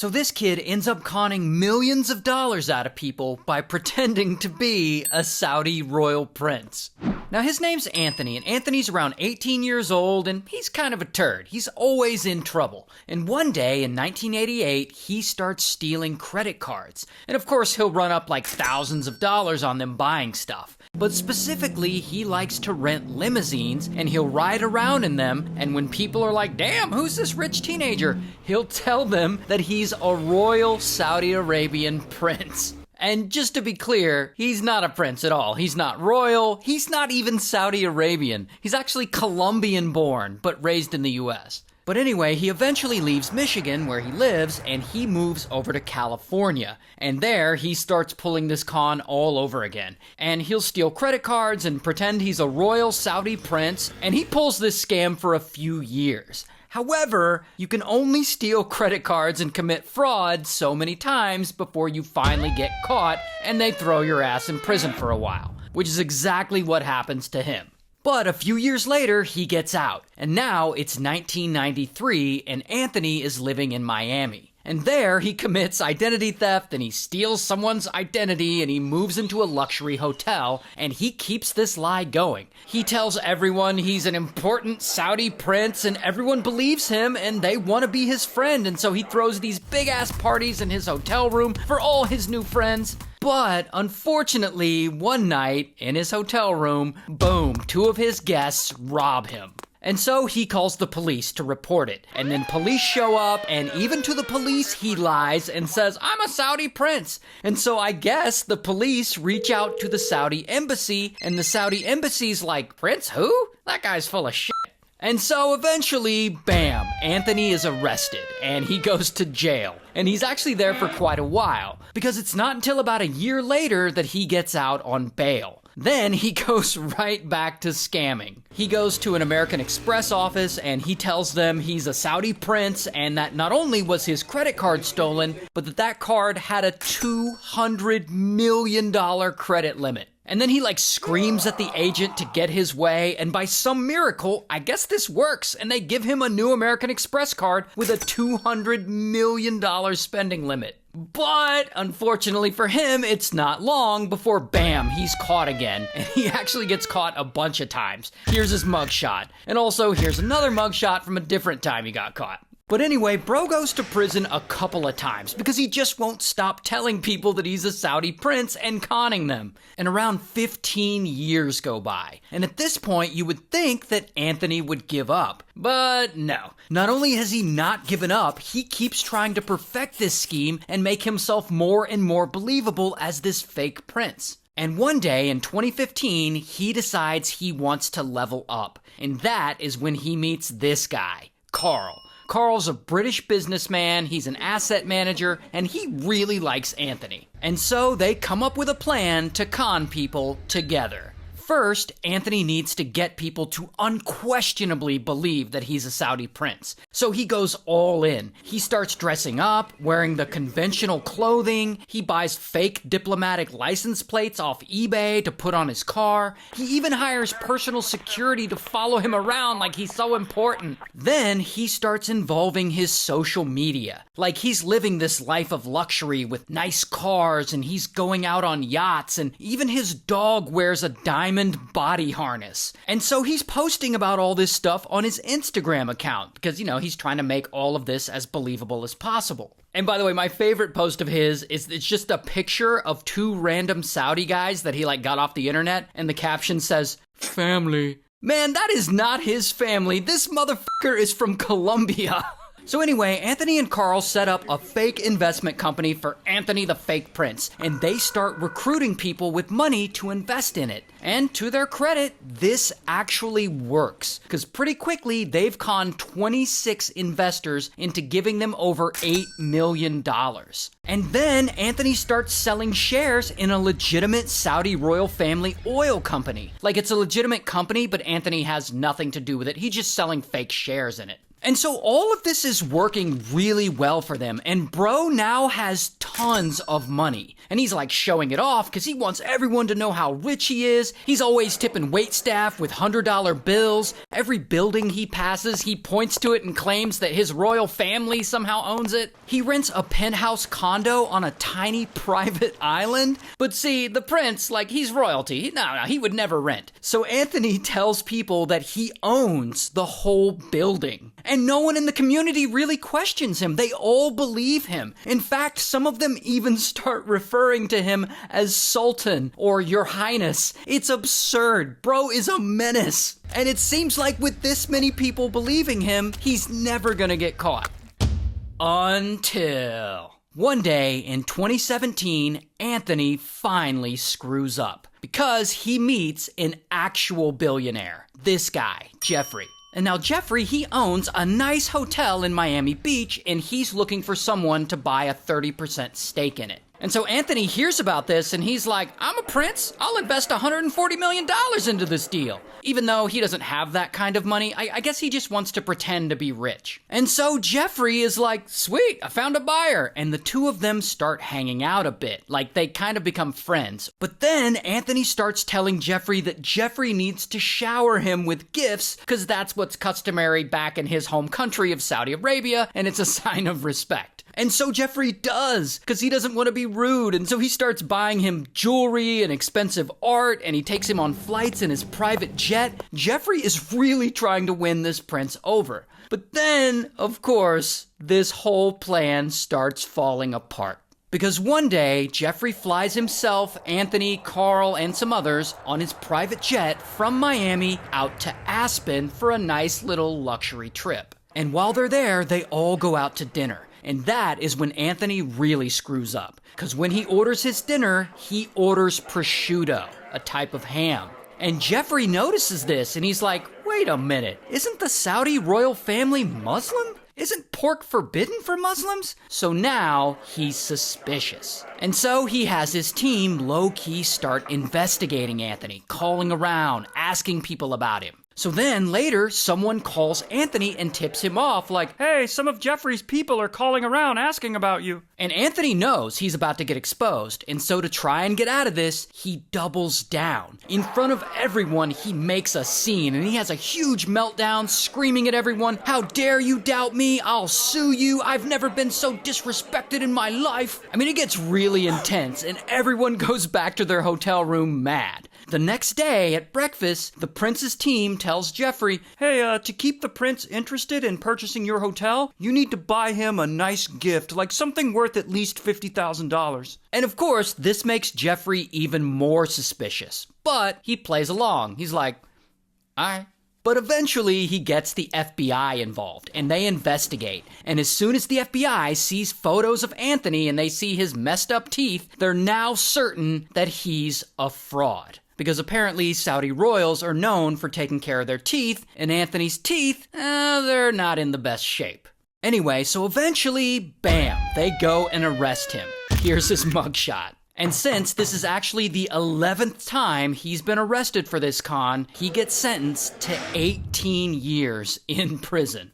So this kid ends up conning millions of dollars out of people by pretending to be a Saudi royal prince. Now his name's Anthony, and Anthony's around 18 years old, and he's kind of a turd. He's always in trouble. And one day in 1988, he starts stealing credit cards. And of course he'll run up like thousands of dollars on them buying stuff. But specifically, he likes to rent limousines, and he'll ride around in them, and when people are like, damn, who's this rich teenager? He'll tell them that he's a royal Saudi Arabian prince. And just to be clear, he's not a prince at all. He's not royal. He's not even Saudi Arabian. He's actually Colombian born, but raised in the US. But anyway, he eventually leaves Michigan, where he lives, and he moves over to California. And there, he starts pulling this con all over again. And he'll steal credit cards and pretend he's a royal Saudi prince, and he pulls this scam for a few years. However, you can only steal credit cards and commit fraud so many times before you finally get caught and they throw your ass in prison for a while, which is exactly what happens to him. But a few years later, he gets out, and now it's 1993 and Anthony is living in Miami. And there, he commits identity theft, and he steals someone's identity, and he moves into a luxury hotel, and he keeps this lie going. He tells everyone he's an important Saudi prince, and everyone believes him, and they want to be his friend, and so he throws these big-ass parties in his hotel room for all his new friends. But, unfortunately, one night, in his hotel room, boom, two of his guests rob him. And so he calls the police to report it. And then police show up, and even to the police he lies and says, I'm a Saudi prince. And so I guess the police reach out to the Saudi embassy, and the Saudi embassy's like, Prince who? That guy's full of shit. And so eventually, bam, Anthony is arrested, and he goes to jail. And he's actually there for quite a while, because it's not until about a year later that he gets out on bail. Then he goes right back to scamming. He goes to an American Express office and he tells them he's a Saudi prince and that not only was his credit card stolen, but that card had a $200 million credit limit. And then he screams at the agent to get his way, and by some miracle, I guess this works, and they give him a new American Express card with a $200 million spending limit. But, unfortunately for him, it's not long before, bam, he's caught again. And he actually gets caught a bunch of times. Here's his mugshot. And also, here's another mugshot from a different time he got caught. But anyway, bro goes to prison a couple of times because he just won't stop telling people that he's a Saudi prince and conning them. And around 15 years go by. And at this point, you would think that Anthony would give up. But no. Not only has he not given up, he keeps trying to perfect this scheme and make himself more and more believable as this fake prince. And one day in 2015, he decides he wants to level up. And that is when he meets this guy, Carl. Carl's a British businessman, he's an asset manager, and he really likes Anthony. And so they come up with a plan to con people together. First, Anthony needs to get people to unquestionably believe that he's a Saudi prince. So he goes all in. He starts dressing up, wearing the conventional clothing. He buys fake diplomatic license plates off eBay to put on his car. He even hires personal security to follow him around like he's so important. Then he starts involving his social media. Like he's living this life of luxury with nice cars, and he's going out on yachts, and even his dog wears a diamond body harness. And so he's posting about all this stuff on his Instagram account because, he's trying to make all of this as believable as possible. And by the way, my favorite post of his is it's just a picture of two random Saudi guys that he got off the internet, and the caption says, family. Man, that is not his family. This motherfucker is from Colombia. So anyway, Anthony and Carl set up a fake investment company for Anthony the Fake Prince, and they start recruiting people with money to invest in it. And to their credit, this actually works, because pretty quickly they've conned 26 investors into giving them over $8 million. And then Anthony starts selling shares in a legitimate Saudi royal family oil company. It's a legitimate company, but Anthony has nothing to do with it. He's just selling fake shares in it. And so all of this is working really well for them, and bro now has tons of money. And he's like showing it off because he wants everyone to know how rich he is. He's always tipping waitstaff with $100 bills. Every building he passes, he points to it and claims that his royal family somehow owns it. He rents a penthouse condo on a tiny private island. But see, the prince, like, he's royalty. No, he would never rent. So Anthony tells people that he owns the whole building. And no one in the community really questions him. They all believe him. In fact, some of them even start referring to him as Sultan or Your Highness. It's absurd. Bro is a menace. And it seems like with this many people believing him, he's never gonna get caught. Until one day in 2017, Anthony finally screws up because he meets an actual billionaire. This guy, Jeffrey. And now Jeffrey, he owns a nice hotel in Miami Beach, and he's looking for someone to buy a 30% stake in it. And so Anthony hears about this and he's like, I'm a prince. I'll invest $140 million into this deal. Even though he doesn't have that kind of money, I guess he just wants to pretend to be rich. And so Jeffrey is like, sweet, I found a buyer. And the two of them start hanging out a bit, like they kind of become friends. But then Anthony starts telling Jeffrey that Jeffrey needs to shower him with gifts because that's what's customary back in his home country of Saudi Arabia, and it's a sign of respect. And so Jeffrey does, because he doesn't want to be rude. And so he starts buying him jewelry and expensive art, and he takes him on flights in his private jet. Jeffrey is really trying to win this prince over. But then, of course, this whole plan starts falling apart. Because one day, Jeffrey flies himself, Anthony, Carl, and some others on his private jet from Miami out to Aspen for a nice little luxury trip. And while they're there, they all go out to dinner. And that is when Anthony really screws up. Because when he orders his dinner, he orders prosciutto, a type of ham. And Jeffrey notices this and he's like, wait a minute, isn't the Saudi royal family Muslim? Isn't pork forbidden for Muslims? So now he's suspicious. And so he has his team low-key start investigating Anthony, calling around, asking people about him. So then later, someone calls Anthony and tips him off like, hey, some of Jeffrey's people are calling around asking about you. And Anthony knows he's about to get exposed, and so to try and get out of this, he doubles down. In front of everyone, he makes a scene, and he has a huge meltdown, screaming at everyone, how dare you doubt me? I'll sue you. I've never been so disrespected in my life. I mean, it gets really intense, and everyone goes back to their hotel room mad. The next day at breakfast, the prince's team tells Jeffrey, hey, to keep the prince interested in purchasing your hotel, you need to buy him a nice gift, like something worth at least $50,000. And of course, this makes Jeffrey even more suspicious. But he plays along. He's like, all right. But eventually, he gets the FBI involved, and they investigate. And as soon as the FBI sees photos of Anthony and they see his messed up teeth, they're now certain that he's a fraud. Because apparently Saudi royals are known for taking care of their teeth, and Anthony's teeth, they're not in the best shape. Anyway, so eventually, bam, they go and arrest him. Here's his mugshot. And since this is actually the 11th time he's been arrested for this con, he gets sentenced to 18 years in prison.